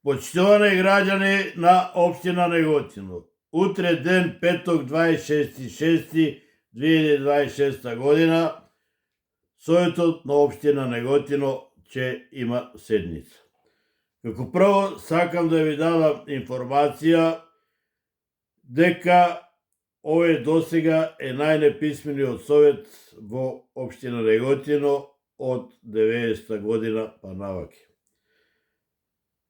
Почитувани граѓани на општина Неготино, утре ден петок 26.6.2026 година, Советот на општина Неготино ќе има седница. Како прво, сакам да ви дадам информација дека овој досега е најнеписмениот совет во општина Неготино од 90-та година па наваќе.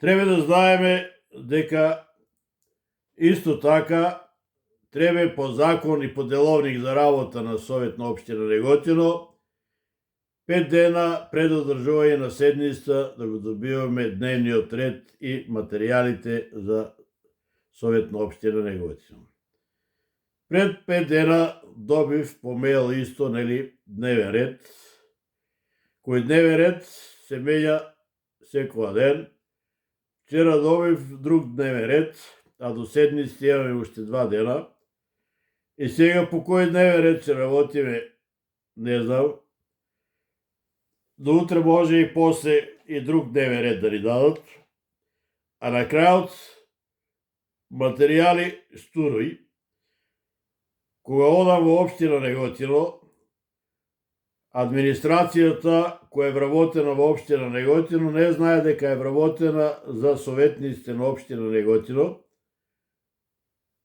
Треба да знаеме дека исто така треба по закон и по деловник за работа на Совет на општина Неготино 5 дена пред одржување на седница да го добиваме дневниот ред и материјалите за Совет на општина Неготино. Пред 5 дена добив по мејл исто, дневен ред, кој дневен ред се менја секоја ден. Вчера добив друг дневен ред, а до седница имаме уште 2 дена. И сега по кој дневен ред ќе работиме, не знам. До утре може и после и друг дневен ред да ни дадат. А на крајот материјали штурои. Кога одам во општина Неготино, администрацијата која е вработена во општина Неготино не знае дека е вработена за советниците на општина Неготино,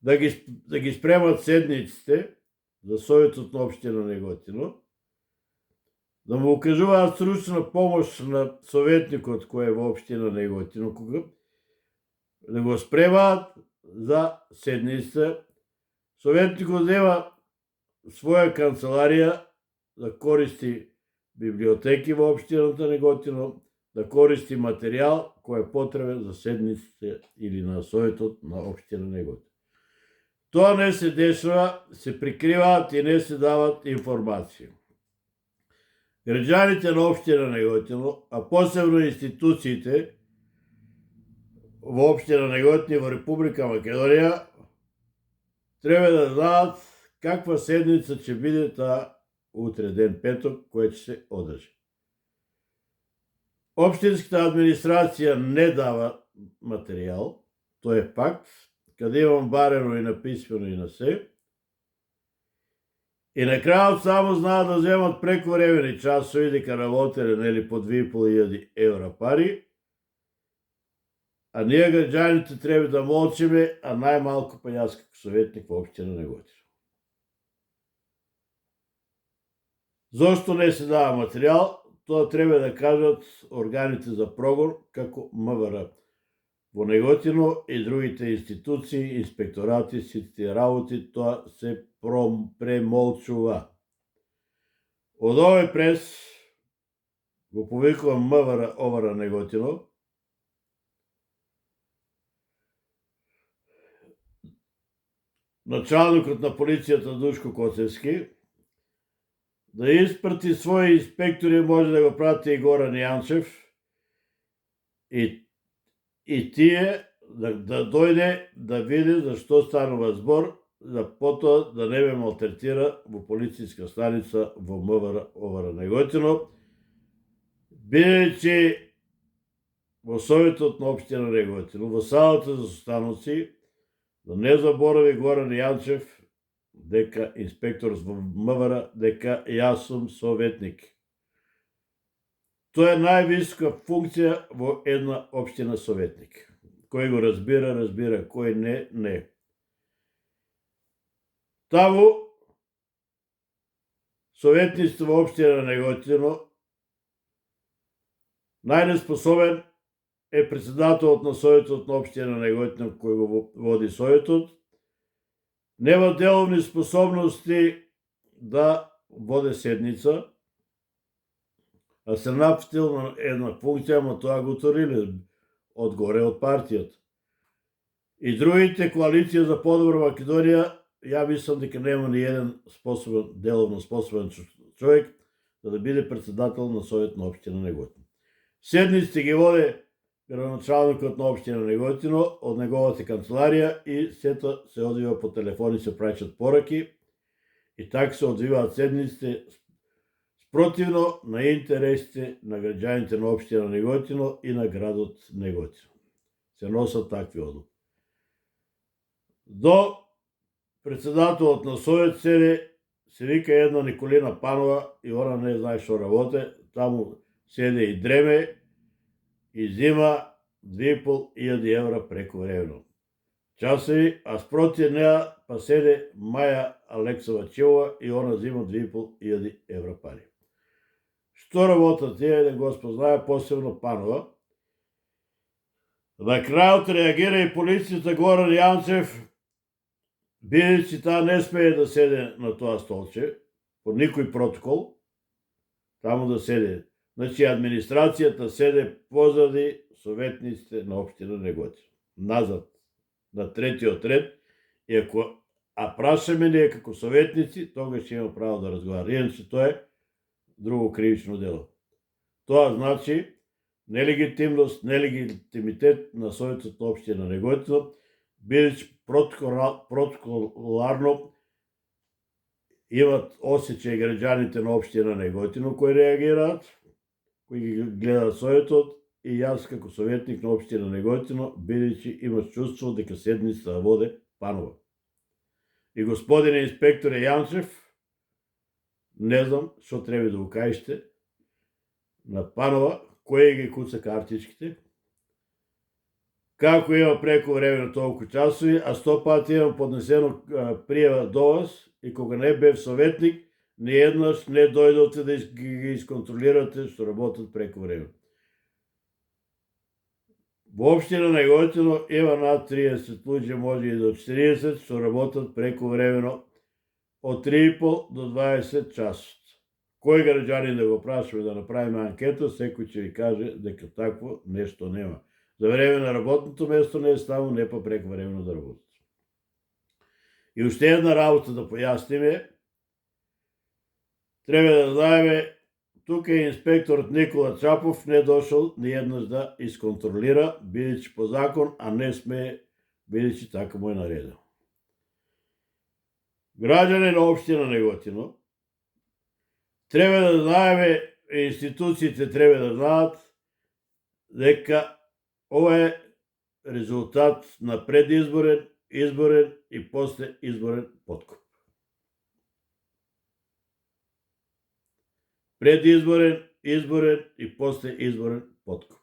да ги спремат седниците за Советот на општина Неготино, да му укажуваат стручна помош на советникот кој е во општина Неготино, да го спремаат за седница. Советникот нема своја канцеларија, да користи библиотеки во општината Неготино, да користи материјал кој е потребен за седниците или на Советот на општина Неготино. Тоа не се дешава, се прикриваат и не се дават информации. Граѓаните на општина Неготино, а посебно институциите во општина Неготино и во Република Македонија, треба да знаат каква седница ќе биде таа утре ден петок, која ќе се одржи. Општинската администрација не дава материјал, тоа е факт, каде имам барено и написано и на се. И на крајот само знаат да земат прековремени часови, дека работеле по 2.500 евра пари, а ние граѓаните треба да молчиме, а најмалку па јас како советник во општина Неготино. Зошто не се дава материјал? Тоа треба да кажат органите за прогон, како МВР во Неготино и другите институции, инспекторати, сите работи, тоа се премолчува. Од овој прес го повикувам МВР ОВР Неготино, началникот на полицијата Душко Коцевски, да испрати своји инспектори, може да го прати и Горан Јанчев, и тие да дојде да види за што станува збор, за потоа да не ме малтретира во полицијска станица во МВР ОВР Неготино, бидејќи во Советот на општина Неготино, во салата за состаноци, да не заборави Горан Јанчев, дека инспектор во МВР, дека јас сум советник. Тоа е највисока функција во една општина советник. Кој го разбира, разбира, кој не, не. Таму советниците во општина Неготино, најнеспособен е председателот на Советот на општина Неготино, кој го води Советот, нема деловни способности да воде седница, а се нафтил на една функција, ама тоа го уториле одгоре од партијата. И другите коалиција за подобра Македонија, ја мислам дека нема ни еден деловно способен човек да биде председател на Совет на општина Неготино. Седниците ги воде градоначалникот на општина Неготино од неговата канцеларија и сето се одвива по телефони, се праќат пораки и така се одвиваат седниците спротивно на интересите на граѓаните на општина Неготино и на градот Неготино. се носат такви одлуки. До председателот на Совет се вика една Николина Панова и она не знае што работе, таму седе и дреме и зима 2500 евра преку времено. Часови, а спроти неа па седе Маја Алексова Чилова и она зима 2500 евра пари. Што работат тие, еден Господ знае, посебно Панова. На крајот реагира и полицијата Горан Јанчев, бидејќи таа не смее да седе на тоа столче, по никој протокол, таму да седе. Значи, администрацијата седе позади советниците на општина Неготино. Назад, на третиот ред, а прашаме ние како советници, тогаш има право да разговара. Иначе тоа е друго кривично дело. Тоа значи нелегитимност, нелегитимитет на Советот на општина Неготино, бидејќи протоколарно имат осеќај граѓаните на општина Неготино кои реагираат, кои ги гледаат Советот, и јас како советник на општина Неготино, бидејќи имаш чувство дека седница воде Панова. И господине инспекторе Јанчев, не знам што треба да го кажете на Панова, кој ги куца картичките, како има преку време на толку часови, а 100 пати имам поднесено пријава до вас и кога не бев советник, ниеднаш не дојдовте да ги исконтролирате што работат преку време. Во општина Неготино има над 30 луѓе, може и до 40, што работат преку времено од 3,5 до 20 часот. Кој граѓанин да го прашува да направиме анкета, секој ќе ви каже дека такво нешто нема. За време на работното место не е ставно, не па преку времено да работат. И уште една работа да појасниме, треба да знаеме, тука е инспекторот Никола Чапов не дошол ниеднаш да исконтролира, бидејќи по закон, а не смее, бидејќи така му е наредил. Граѓани на општина Неготино треба да знаеме, институциите треба да знаат дека ова е резултат на предизборен, изборен и после изборен подкуп. Предизборен, изборен и после изборен подкуп.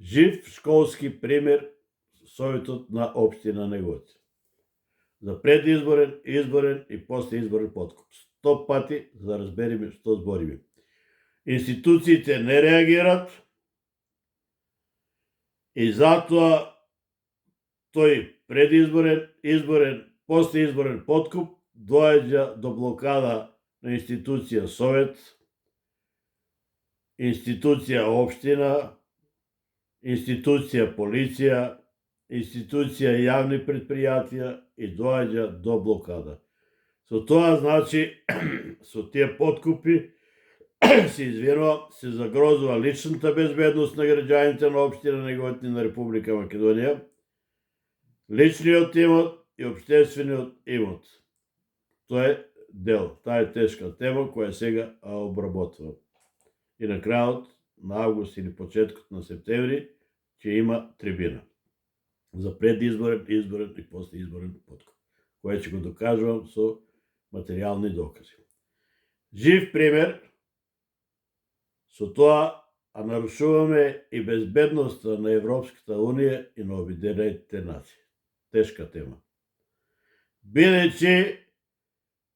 Жив школски пример Советот на општина Неготино. За предизборен, изборен и после изборен подкуп. 100 пати за да разбериме што збориме. Институциите не реагират и затоа тој предизборен, изборен, постеизборен подкуп доаѓа до блокада на институција Совет, институција општина, институција полиција, институција јавни предпријатија и доаѓа до блокада. Со тоа значи, со тие подкупи, се извинува, се загрозува личната безбедност на граѓаните на општина Неготино на Република Македонија, личниот имот и општествениот имот. Тоа е дел, таа е тешка тема која сега обработува. И на крајот на август или почеткот на септември ќе има трибина за предизборен, изборен и постеизборен подкуп, кој ќе го докажувам со материјални докази. Жив пример, со тоа нарушуваме и безбедноста на Европската Унија и на Обединетите нации. Тешка тема. Бидејќи,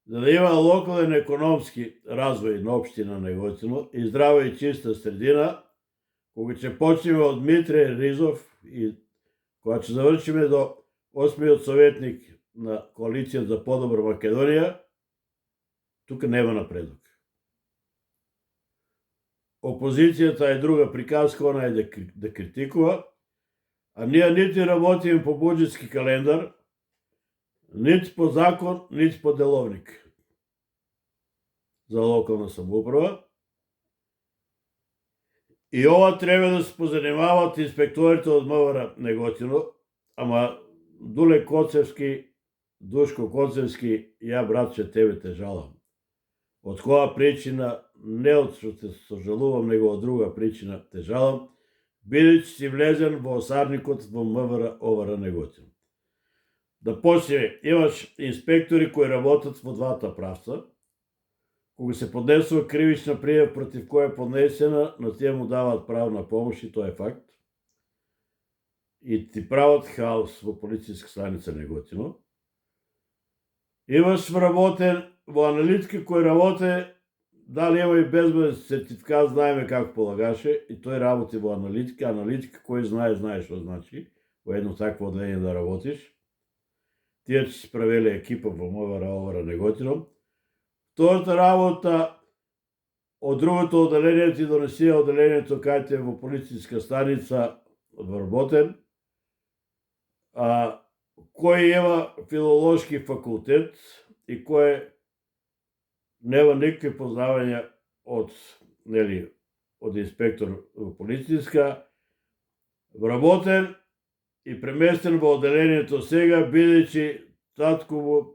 за да има локален економски развој на општина Неготино и здрава и чиста средина, кога ќе почнеме од Митре Ризов и кога ќе завршиме до 8-миот советник на Коалиција за подобра Македонија, тука нема напредок. Опозицијата е друга приказка, она е да критикува, а ние нити работиме по буџетски календар, нити по закон, нити по деловник за локална самоуправа. И ова треба да се позанимават инспекторите од МВР Неготино, ама Дуле Коцевски, Душко Коцевски, ја братче тебе те жалам. Од која причина, не од што те сожалувам, него од друга причина те жалам, бидејќи си влезен во осарникот во МВР Овара Неготино. Да почнеме, имаш инспектори кои работат во двата правца. Кога се поднесува кривична пријава против која е поднесена, на тие му даваат правна помош и тоа е факт. И ти прават хаос во полицијска станица Неготино. Имаш вработен во аналитика кој работи, дали има и безбеден сертификат, знаеме како полагаше, и тој работи во аналитика. Аналитика кој знае што значи во едно такво одделение да работиш. Тие ќе си правеле екипа во МВР Овара Неготино. Втората работа од другото одделение ти донесија одделението кај те во полицијска станица вработен, кој има филолошки факултет и кој нема никакви познавања од инспектор во полицијска, вработен и преместен во одделението сега, бидејќи татко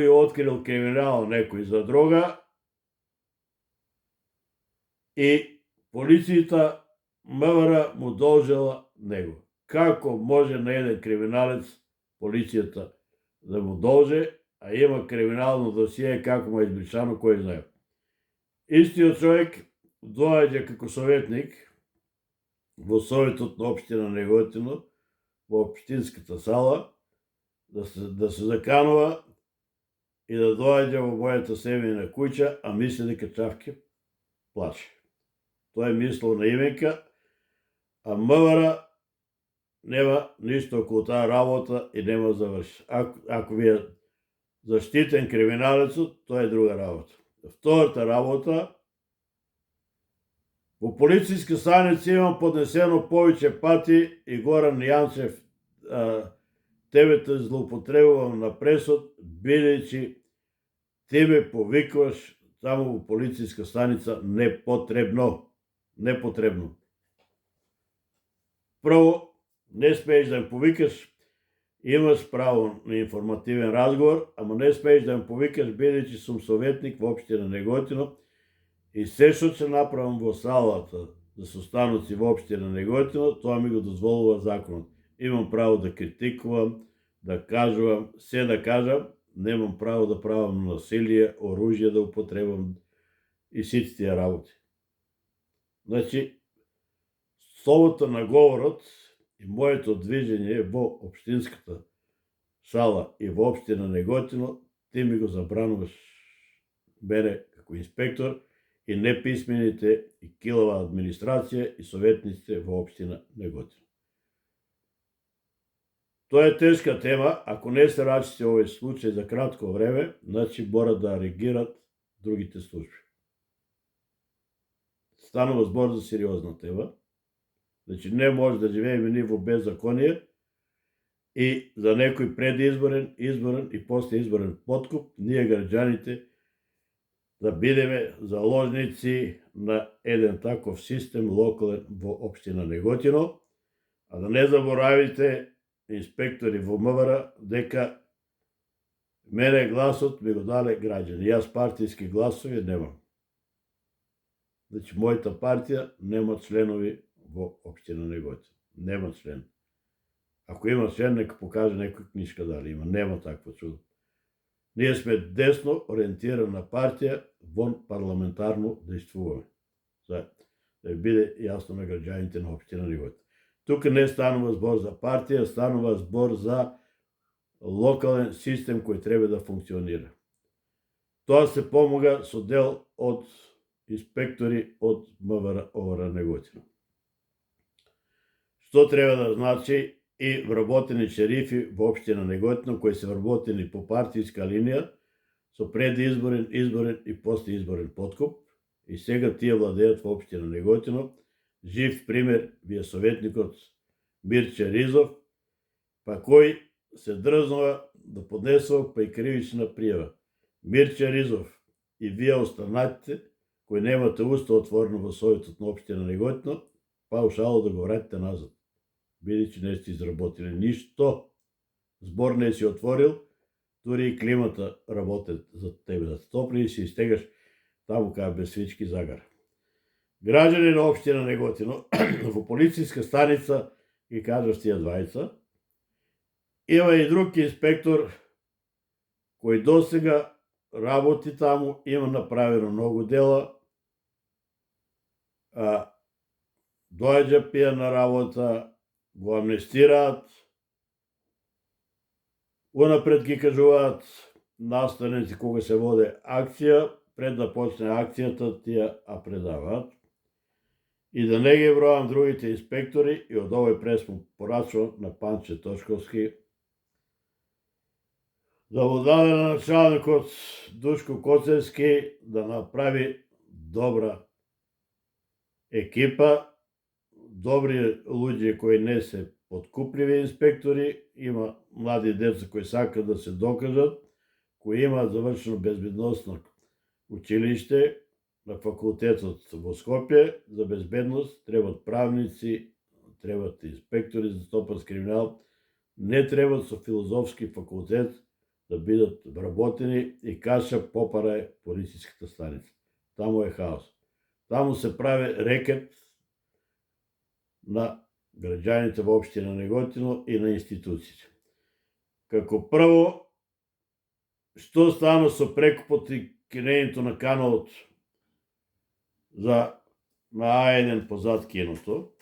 ја открил криминал некој за дрога и полицијата МВР му должела него. Како може на еден криминалец полицијата да му должи, а има криминално досие, како му е избришано, кој знае. Истиот човек доаѓа како советник во Советот на општина Неготино, во општинската сала, да се заканува и да доаѓа во мојата семејна куќа, а мисли дека Чавке плаче. Тоа е мисло на именка, а МВР нема ништо околу таа работа и нема заврши. Ако ви е заштитен криминалецот, тоа е друга работа. Втората работа, во полицијска станица имам поднесено повеќе пати и Горан Јанчев тебе те злоупотребувам на пресод, бидејќи ти ме повикваш таму во полицијска станица непотребно. Непотребно. Прво, не смееш да ме повикаш, имаш право на информативен разговор, ама не смееш да ме повикаш, бидејќи сум советник во општина Неготино и се што ќе направам во салата за состаноци во општина Неготино, тоа ми го дозволува законот. Имам право да критикувам, да кажувам, се да кажам, немам право да правам насилие, оружје да употребам и сите тие работи. Значи, словото на говорот и моето движење во општинската сала и во општина Неготино, ти ми го забрануваш мене како инспектор и неписмените и килава администрација и советниците во општина Неготино. Тоа е тешка тема, ако не се рачите овој случај за кратко време, значи мора да реагират другите служби. Станува збор за сериозна тема, значи не може да живееме ни во беззаконие и за некој предизборен, изборен и послеизборен подкуп, ние граѓаните да бидеме заложници на еден таков систем локален во општина Неготино, а да не заборавите инспектори во МВР дека мене гласот ми го дале граѓани. Јас партијски гласови немам. Значи, мојата партија нема членови во општина Неготино. Нема член. Ако има член, нека покаже некој книшка дали има. Нема такво чудо. Ние сме десно ориентирана партија, вон парламентарно действуваме. За да биде јасно на граѓаните на општина Неготино. Тука не станува збор за партија, станува збор за локален систем кој треба да функционира. Тоа се помога со дел од инспектори од МВР Овара Неготино. Што треба да значи и вработени шерифи во општина Неготино, кои се вработени по партијска линија, со предизборен, изборен и послеизборен подкуп, и сега тие владеат во општина Неготино. Жив пример ви е советникот Мирче Ризов, па кој се дрзнува да поднесува па и кривична пријава. Мирче Ризов и вие останатите, кои немате уста отворено во Советот на општина Неготино, паушало да го вратите назад, бидејќи не сте изработили ништо. Збор не си отворил, дури и климата работи за тебе да топли и си истегаш таму кај без свички загара. Граđани на општина Неготино во полицијска станица ги кажав тие двајца. Има и друг инспектор кој досега работи таму, има направено многу дела, доаѓа пијан на работа, го амнестираат, унапред ги кажуваат наставници кога се воде акција, пред да почне акцијата тие ја предаваат. И да не ги бројам другите инспектори, и од овој пресмо порачувам на Панче Тошковски, да му даде на началникот Душко Коцевски да направи добра екипа, добри луѓе кои не се подкупливи инспектори, има млади деца кои сакаат да се докажат, кои имаат завршено безбедносно училиште на факултетот во Скопје за безбедност, требат правници, требат инспектори за стопански криминал, не требат со филозофски факултет да бидат вработени и каша попара е полицијската станица. Таму е хаос. Таму се прави рекет на граѓаните во општина Неготино и на институциите. Како прво, што стана со прекупот и кирењето на каналот на А1 позад киното?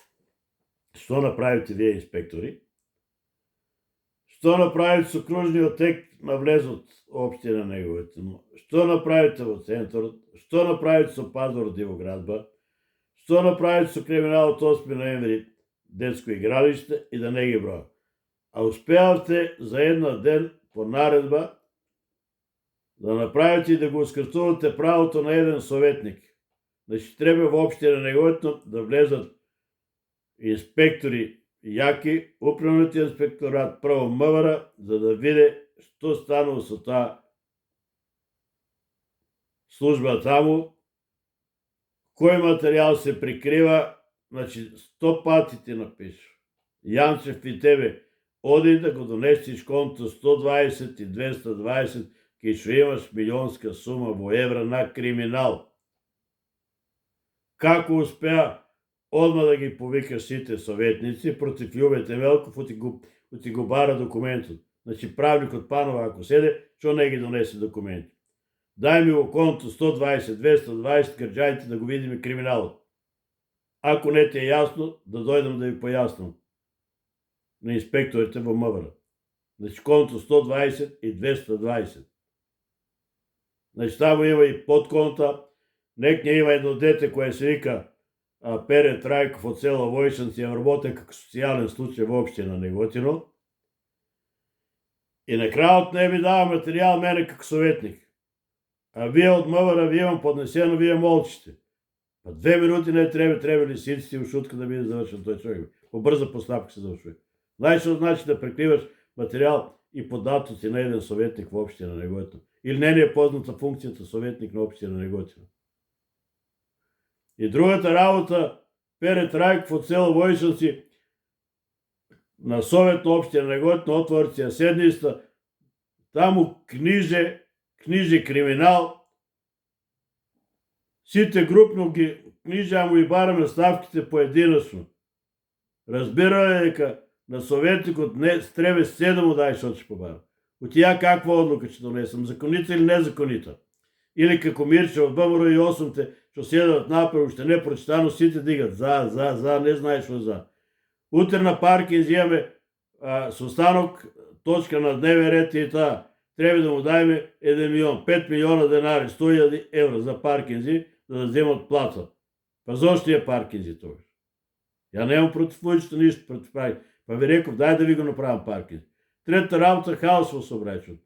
Што направите вие инспектори? Што направите со кружниот тек на влезот општина Неготино? Што направите во центарот? Што направите со Пазар Дивоградба? Што направите со криминалот 8 ноември, детско игралиште, и да не ги бројам? А успеавте за една ден по наредба да направите и да го ускратувате правото на еден советник. Значи, треба во општина Неготино да влезат инспектори јаки, управниот инспекторат, прво МВР, за да види што станува со таа служба таму, кој материјал се прикрива. Значи, 100 пати ти напишу. Јанчев и тебе, оди да го донесиш конто 120 и 220, ке што имаш милионска сума во евра на криминал. Како успеа одма да ги повика сите советници против Љубете Велков, оти го бара документот. Значи, правникот Панова ако седе, што не ги донесе документи? Дај ми во конто 120, 220, граѓаните да го видиме криминалот. Ако не ти е јасно, да дојдам да ви појаснам на инспекторите во МВР. Значи, конто 120 и 220. Значи, таму има и подконта, некне има едно дете кое се вика Пере Трајков од село Војшанци, ја работен како социјален случај во општина Неготино. И на крајот не ми дава материјал мене како советник. А вие од МВР ви имам поднесено, вие молчите. Па 2 минути не требали сиците у шутка да биде завршен тој човек. По брза постапка се завршува. Знаеш што значи да прикриваш материјал и податоци на еден советник во општина Неготино? Или не ни е позната функцијата советник на општина Неготино? И другата работа, Пере Трајков од село Војшанци на совет на општина Неготино отворција седниста, таму книже криминал, сите групно ги книжамо и бараме ставките поединечно. Разбира дека на советникот не треба 7 му дај што ќе побара. Оти ја каква одлука ќе донесам, законита или незаконита? Или како Мирче од ВМРО и 8-те, што седат напред, уште не прочитано, сите дигат за, не знаеш што за. Утре на паркинг имаме состанок, точка на дневен ред и таа. Треба да му дајме 1 милион, 5 милиона денари, 100.000 евра за паркинзи, за да земат плата. Па зошто е паркинзи тогаш? Ја немам против луѓето ништо против паркинзи. Па ви реков, дај да ви го направам паркинзи. Трета работа, хаос во сообраќајот.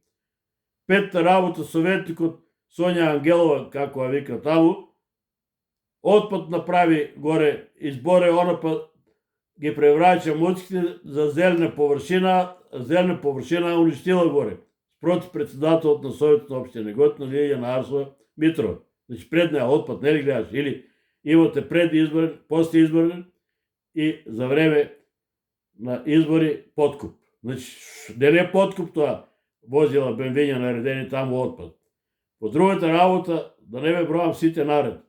Петта работа, советникот Сонја Ангелова, како ја вика таму, отпад направи горе, изборе, она па ги превраќа муцките за зелена површина уништила горе. Против председателот на Советот на општина Неготино, Лилјана Арсова Митрова. Значи, пред неја отпад, не ли гледаш? Или имате пред изборен, после изборен и за време на избори подкуп. Значи, не е подкуп тоа, возила бенвиња наредени таму отпад. По другата работа, да не ме бројам сите наред.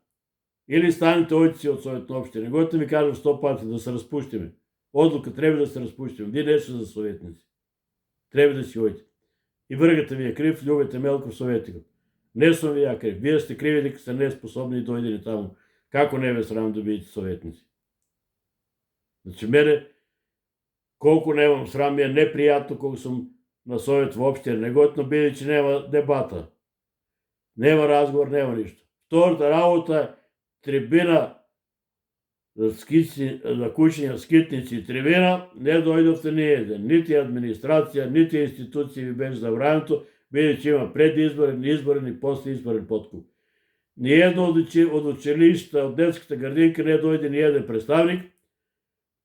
Или станете ојци од Советна општина. Неготино ми кажам 100 пати да се распуштиме. Одлука треба да се распуштиме. Вие не сте за советници. Треба да си ојци. И вргата ви е крив, Љубете Мелков советникот. Не сум ви ја крив. Вие сте криви дека сте неспособни и дојдени таму. Како не ве срам да бидете советници? Значи, мене, колку немам срам, ми е непријатно кога сум на совет во општина Неготино, бидејќи нема дебата. Нема разговор, нема ништо. Втората работа е трибина за кучиња, скитници и трибина, не дојдовте ни еден. Нити администрација, нити институција ви беше забрането, бидејќи има предизборен, изборен и послеизборен подкуп. Ниедно од училишта, од детската градинка не дојде ни еден представник,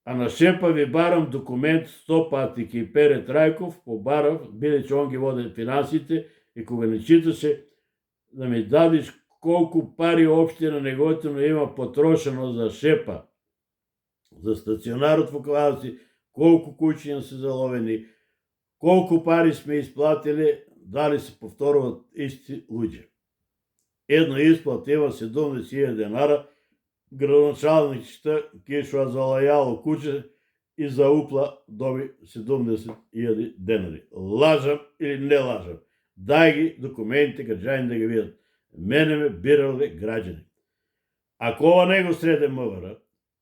а на шепа ви барам документ 100 пати ки Пере Трајков побарав, бидејќи он ги води финансите и кога не читаше, да ми дадиш колку пари општина Неготино има потрошено за шепа, за стационарот во Кладоци, колку куќиња се заловени, колку пари сме исплатили, дали се повторуват исти луѓе. Една исплата има 70.000 денара, градоначалниката Кишва залајало куќе и за упла доби 70.000 денари. Лажам или не лажам? Дај ги документите, граѓани да ги видат. Мене ме бирале граѓани. Ако ова не го среде МВР,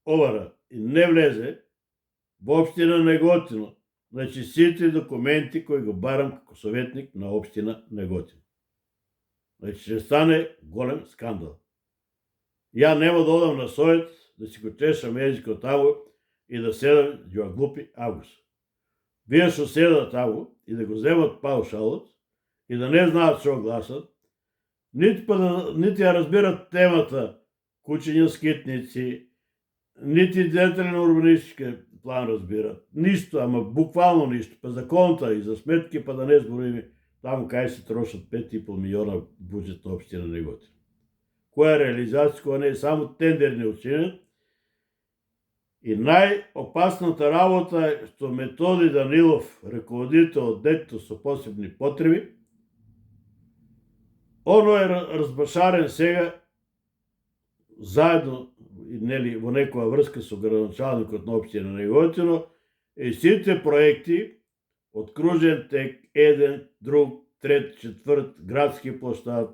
ОВР и не влезе во општина Неготино, значи сите документи кои го барам како советник на општина Неготино. Значи ќе стане голем скандал. Ја нема да одам на совет, да си го чешам езикот таму и да седам ја глупи Август. Вие што седат таму и да го земат паушалот и да не знаат што гласат, нити ја разбират темата кучиња, скитници, нити детален урбанистички план разбират. Ништо, ама буквално ништо. Па за конта и за сметки, па да не збориме таму кај се трошат 5,5 милиона буџет на општина Неготино. Која е реализација, која не е само тендерни учинет. И најопасната работа е што Методи Данилов, раководител од детето со посебни потреби, оно е разбашарен сега заедно нели во некоја врска со градоначалникот на општина Неготино и сите проекти од кружен тек, еден, друг, трет, четврт, градски площад,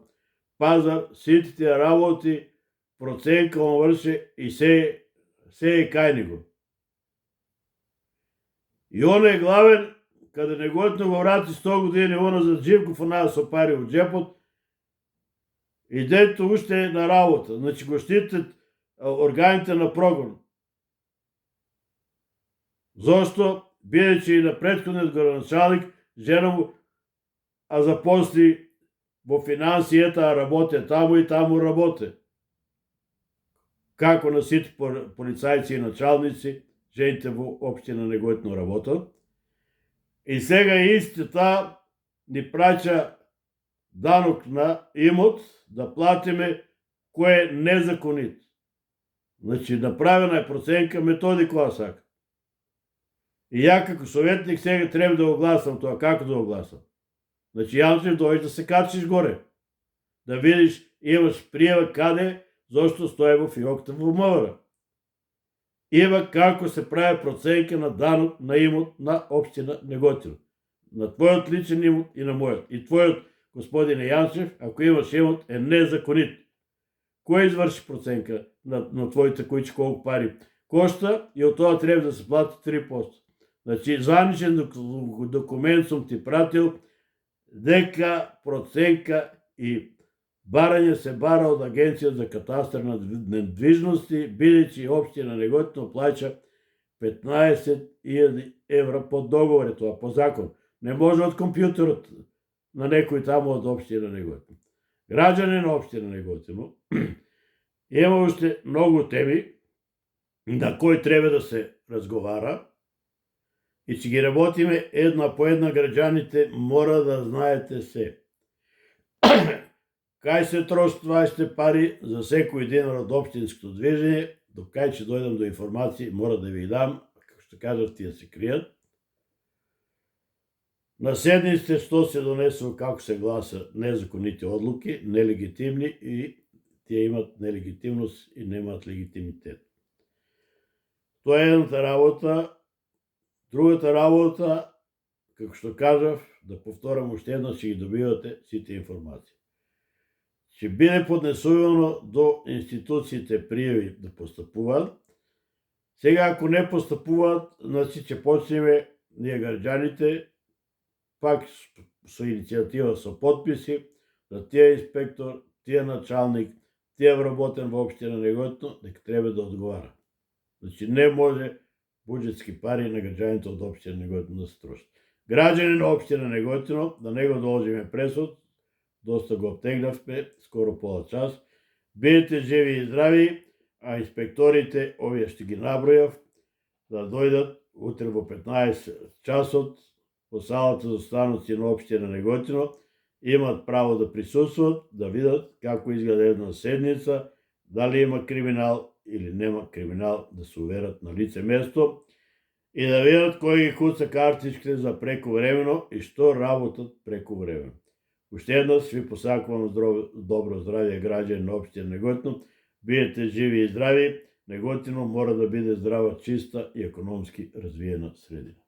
пазар, сите тие работи, проценка он врши и се е кај него. И он е главен, каде Неготино го врати 100 години, она за Живков онаа со пари од джепот, и дето уште е на работа. Значи го штитат органите на прогон. Зошто? Бидејќи и на претходниот градоначалник, жена му, а запосли во финансијата, а работе таму и таму работе. Како на сите полицајци и началници, жените во општина Неготино работат. И сега истата ни праќа данок на имот да платиме кој е незаконит. Значи, направена е проценка, Методи која сака. И ја како советник сега треба да го гласам тоа. Како да го гласам? Значи, Јанчев дојдеш да се качиш горе. Да видиш, имаш пријава каде, зошто стои во фиокта во МВР. Има како се прави проценка на данок на имот на општина Неготино. На твојот личен имот и на мојот. И твојот, господине Јанчев, ако имаш имот, е незаконит. Кој изврши проценка на твоите кои колку пари кошта и од тоа треба да се плати 3%. Значи, званичен документ сум ти пратил дека проценка и барање се бара од Агенција за катастар на недвижности, бидејќи општина Неготино плаќа 15.000 евра по договор, тоа по закон. Не може од компјутерот на некој таму од општина Неготино. Граѓани на општина Неготино, има уште многу теми на кои треба да се разговара и ќе ги работиме една по една. Граѓаните мора да знаете се. Кај се трошат вашите пари за секој динар од општинското движење, до кај ќе дојдам до информации, мора да ви дам, како што кажав, тие се кријат. На седниците што се донесува, како се гласа незаконити одлуки, нелегитимни и тие имат нелегитимност и немаат легитимитет. Тоа е едната работа. Другата работа, како што кажав, да повторам уште еднаш, ќе ги добивате сите информации. Ќе биде поднесувано до институциите пријави да постапуваат. Сега, ако не постапуваат, значи ќе почнеме ние граѓаните, пак со иницијатива, со подписи, да тие инспектор, тие началник, тие вработен во општина Неготино, дека треба да одговара. Значи, не може буџетски пари на граѓаните од општина Неготино да се трошат. Граѓани на општина Неготино, да не го доложиме пресуд, доста го обтегнавме, скоро пола час. Бидете живи и здрави, а инспекторите, овие што ги набројав, да дојдат утре во 15 часот во салата за станоци на општина Неготино, имат право да присуствуват, да видат како изгледа една седница, дали има криминал или нема криминал, да се уверат на лице место и да видат кој ги куца картичките за прековремено и што работат прековремено. Уште еднаш ви посакувам добро здравје граѓани на општина Неготино. Бидете живи и здрави. Неготино мора да биде здрава, чиста и економски развиена средина.